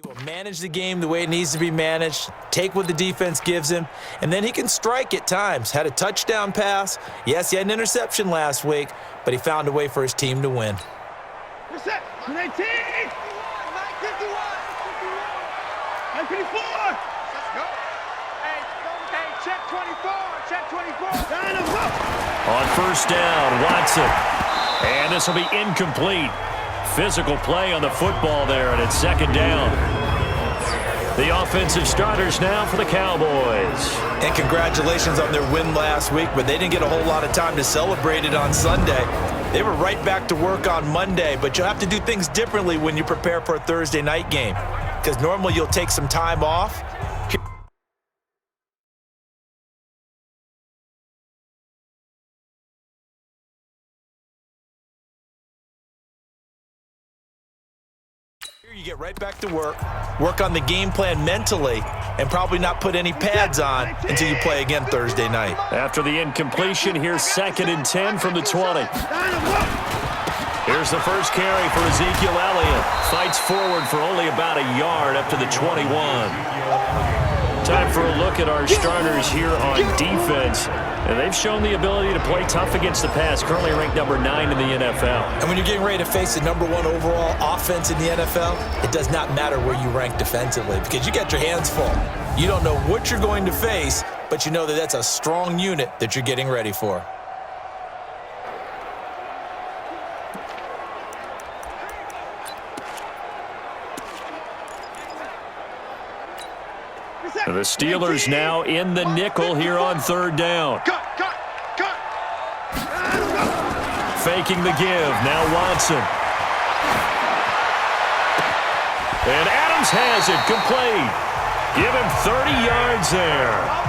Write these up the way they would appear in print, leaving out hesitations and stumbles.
He'll manage the game the way it needs to be managed, take what the defense gives him, and then he can strike at times. Had a touchdown pass. Yes, he had an interception last week, but he found a way for his team to win. What's that? 19! 51! 54! Let's go. Hey, check 24. Check 24. On first down, Watson. And this will be incomplete. Physical play on the football there, and it's second down. The offensive starters now for the Cowboys. And congratulations on their win last week, but they didn't get a whole lot of time to celebrate it on Sunday. They were right back to work on Monday, but you'll have to do things differently when you prepare for a Thursday night game, because normally you'll take some time off. You get right back to work on the game plan mentally, and probably not put any pads on until you play again Thursday night. After the incompletion, here's 2nd and 10 from the 20. Here's the first carry for Ezekiel Elliott. Fights forward for only about a yard up to the 21. Time for a look at our starters here on defense. And they've shown the ability to play tough against the pass, currently ranked number 9 in the NFL. And when you're getting ready to face the number 1 overall offense in the NFL, it does not matter where you rank defensively because you got your hands full. You don't know what you're going to face, but you know that that's a strong unit that you're getting ready for. The Steelers now in the nickel here on third down. Faking the give. Now Watson. And Adams has it. Complete. Give him 30 yards there.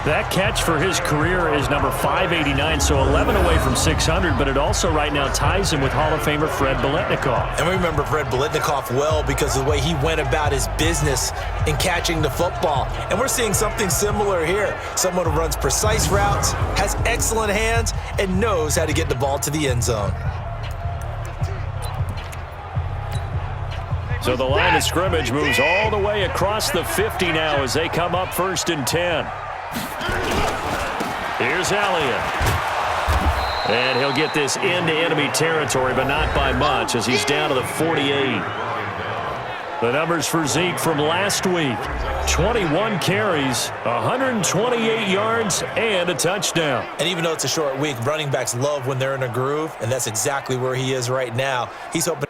That catch for his career is number 589, so 11 away from 600, but it also right now ties him with Hall of Famer Fred Biletnikoff. And we remember Fred Biletnikoff well because of the way he went about his business in catching the football. And we're seeing something similar here. Someone who runs precise routes, has excellent hands, and knows how to get the ball to the end zone. So the line of scrimmage moves all the way across the 50 now as they come up 1st and 10. Here's Elliott. And he'll get this into enemy territory, but not by much as he's down to the 48. The numbers for Zeke from last week. 21 carries, 128 yards, and a touchdown. And even though it's a short week, running backs love when they're in a groove, and that's exactly where he is right now. He's hoping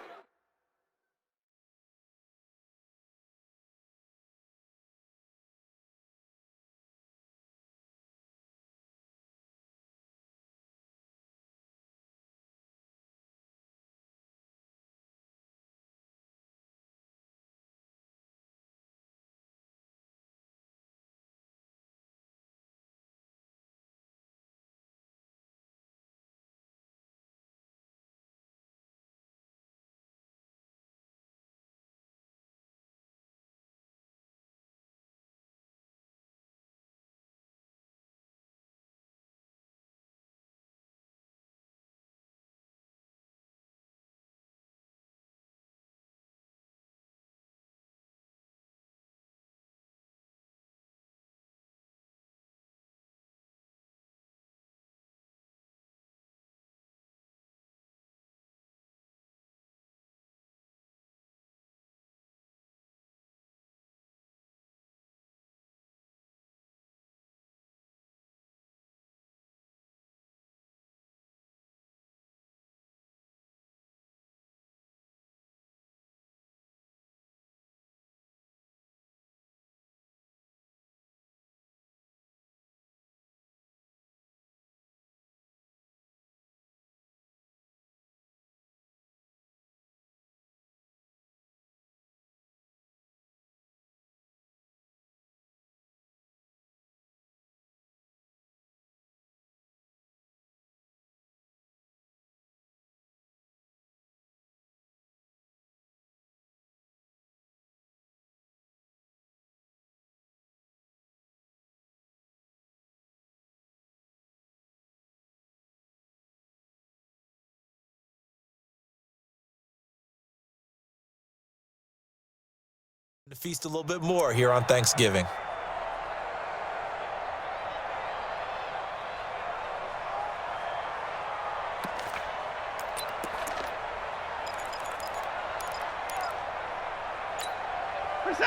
To feast a little bit more here on Thanksgiving.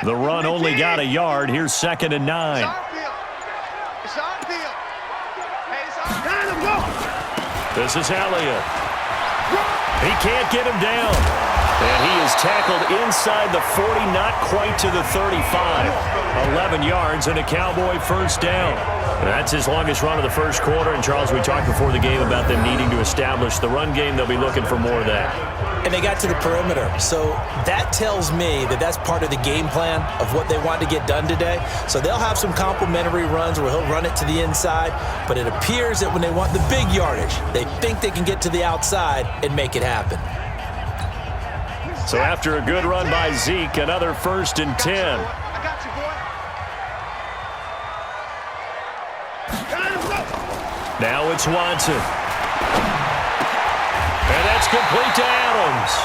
The run only got a yard. Here's 2nd and 9. It's our field. Hey, it's our This is Elliott. He can't get him down. And he is tackled inside the 40, not quite to the 35. 11 yards and a Cowboy first down. That's his longest run of the first quarter. And, Charles, we talked before the game about them needing to establish the run game. They'll be looking for more of that. And they got to the perimeter. So that tells me that that's part of the game plan of what they want to get done today. So they'll have some complementary runs where he'll run it to the inside. But it appears that when they want the big yardage, they think they can get to the outside and make it happen. So after a good run by Zeke, another 1st and 10. I got you, boy. Now it's Watson. And that's complete to Adams.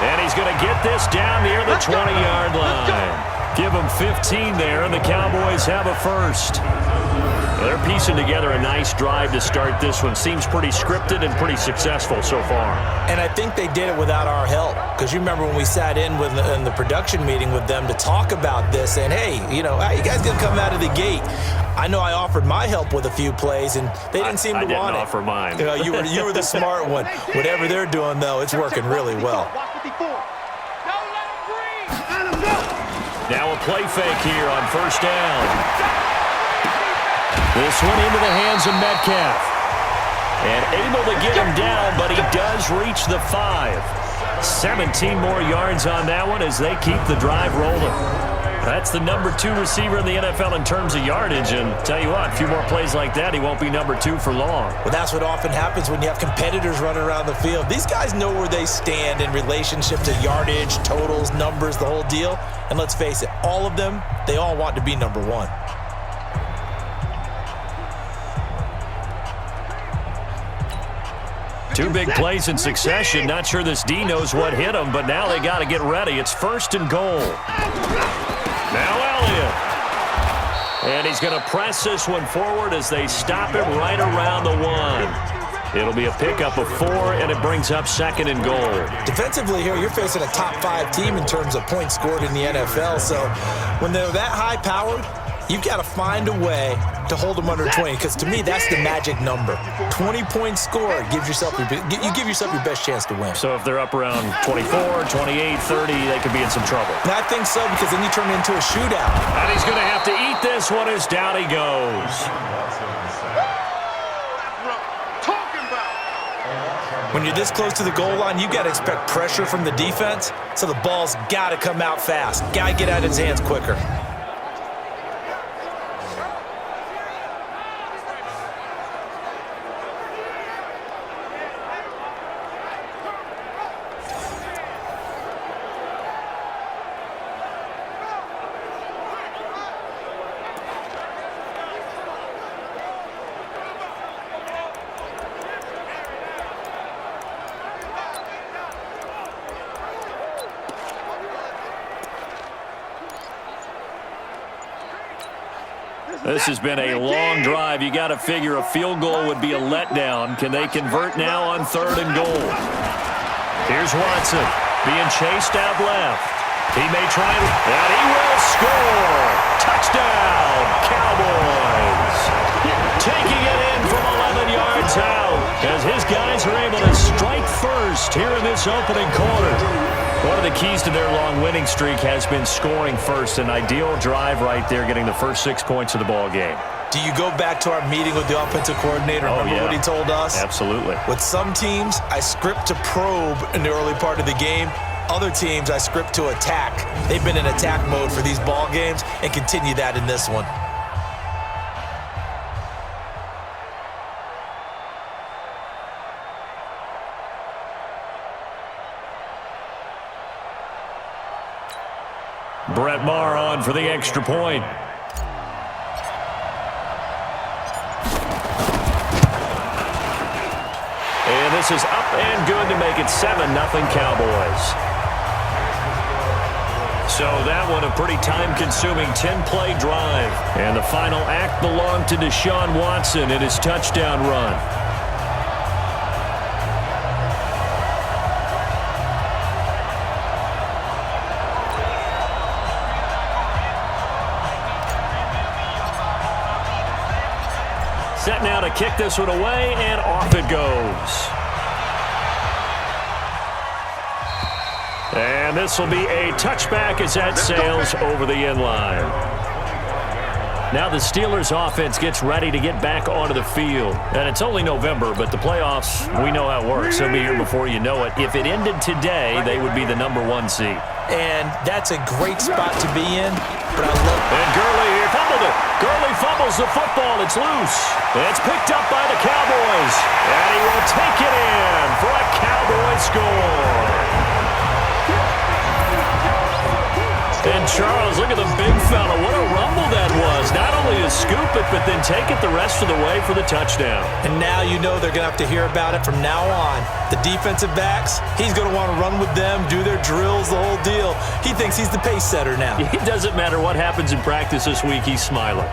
And he's going to get this down near the 20-yard line. Give him 15 there, and the Cowboys have a first. They're piecing together a nice drive to start this one. Seems pretty scripted and pretty successful so far. And I think they did it without our help. Because you remember when we sat in the production meeting with them to talk about this, and hey, you know, how you guys going to come out of the gate? I know I offered my help with a few plays, and they didn't seem to want it. I didn't offer mine. You were the smart one. Whatever they're doing, though, it's working really well. Now a play fake here on first down. This one into the hands of Metcalf. And able to get him down, but he does reach the 5. 17 more yards on that one as they keep the drive rolling. That's the number 2 receiver in the NFL in terms of yardage. And tell you what, a few more plays like that, he won't be number 2 for long. Well, that's what often happens when you have competitors running around the field. These guys know where they stand in relationship to yardage, totals, numbers, the whole deal. And let's face it, all of them, they all want to be number 1. Two big plays in succession. Not sure this D knows what hit him, but now they got to get ready. It's 1st and goal. Now Elliott. And he's going to press this one forward as they stop him right around the 1. It'll be a pickup of 4, and it brings up 2nd and goal. Defensively here, you're facing a top 5 team in terms of points scored in the NFL. So when they're that high-powered, you've got to find a way to hold them under 20, because to me, that's the magic number. 20 points scored gives yourself you give yourself your best chance to win. So if they're up around 24, 28, 30, they could be in some trouble. And I think so, because then you turn it into a shootout. And he's going to have to eat this one as down he goes. When you're this close to the goal line, you got to expect pressure from the defense, so the ball's got to come out fast. Got to get out of his hands quicker. This has been a long drive. You got to figure a field goal would be a letdown. Can they convert now on 3rd and goal? Here's Watson being chased out left. He may try and he will score. Touchdown, Cowboys. Taking it in from 11 yards out as his guys are able to strike first here in this opening quarter. One of the keys to their long winning streak has been scoring first. An ideal drive right there, getting the first 6 points of the ball game. Do you go back to our meeting with the offensive coordinator? Remember what he told us? Absolutely. With some teams, I script to probe in the early part of the game. Other teams, I script to attack. They've been in attack mode for these ball games and continue that in this one. Brett Maher on for the extra point. And this is up and good to make it 7-0 Cowboys. So that one a pretty time-consuming 10-play drive. And the final act belonged to Deshaun Watson in his touchdown run. Set now to kick this one away, and off it goes. And this will be a touchback as that sails over the end line. Now the Steelers offense gets ready to get back onto the field. And it's only November, but the playoffs, we know how it works. They'll be here before you know it. If it ended today, they would be the #1 seed. And that's a great spot to be in. But I love it. And Gurley here fumbled it. Gurley fumbles the football. It's loose. It's picked up by the Cowboys. And he will take it in for a Cowboy score. And Charles, look at the big fella. What a rumble that was. Not only to scoop it, but then take it the rest of the way for the touchdown. And now you know they're going to have to hear about it from now on. The defensive backs, he's going to want to run with them, do their drills, the whole deal. He thinks he's the pace setter now. It doesn't matter what happens in practice this week. He's smiling.